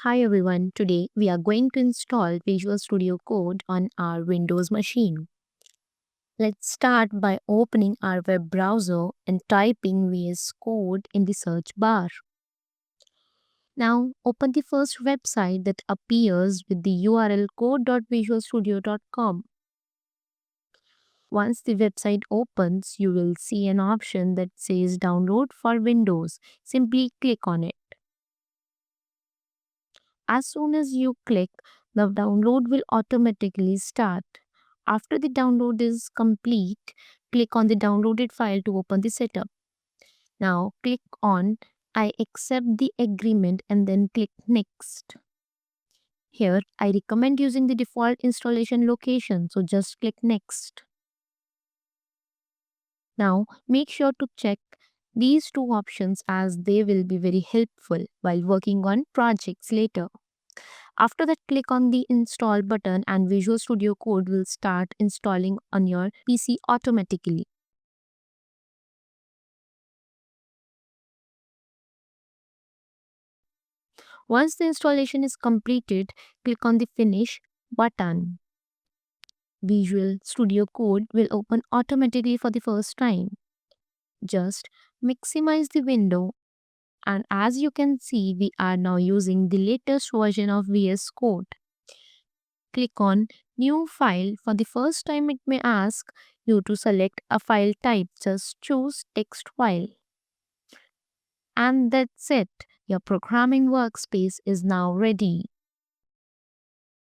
Hi everyone. Today we are going to install Visual Studio Code on our Windows machine. Let's start by opening our web browser and typing vscode in the search bar. Now open the first website that appears with the URL code.visualstudio.com. Once the website opens, you will see an option that says Download for Windows. Simply click on it. As soon as you click, the download will automatically start. After the download is complete, click on the downloaded file to open the setup. Now click on I accept the agreement and then click Next. Here, I recommend using the default installation location, so just click Next. Now, make sure to check these two options as they will be very helpful while working on projects later. After that, click on the install button and Visual Studio Code will start installing on your PC automatically. Once the installation is completed, click on the finish button. Visual Studio Code will open automatically for the first time. Just maximize the window, and as you can see, we are now using the latest version of VS Code. Click on New File. For the first time, it may ask you to select a file type. Just choose text file. And that's it. Your programming workspace is now ready.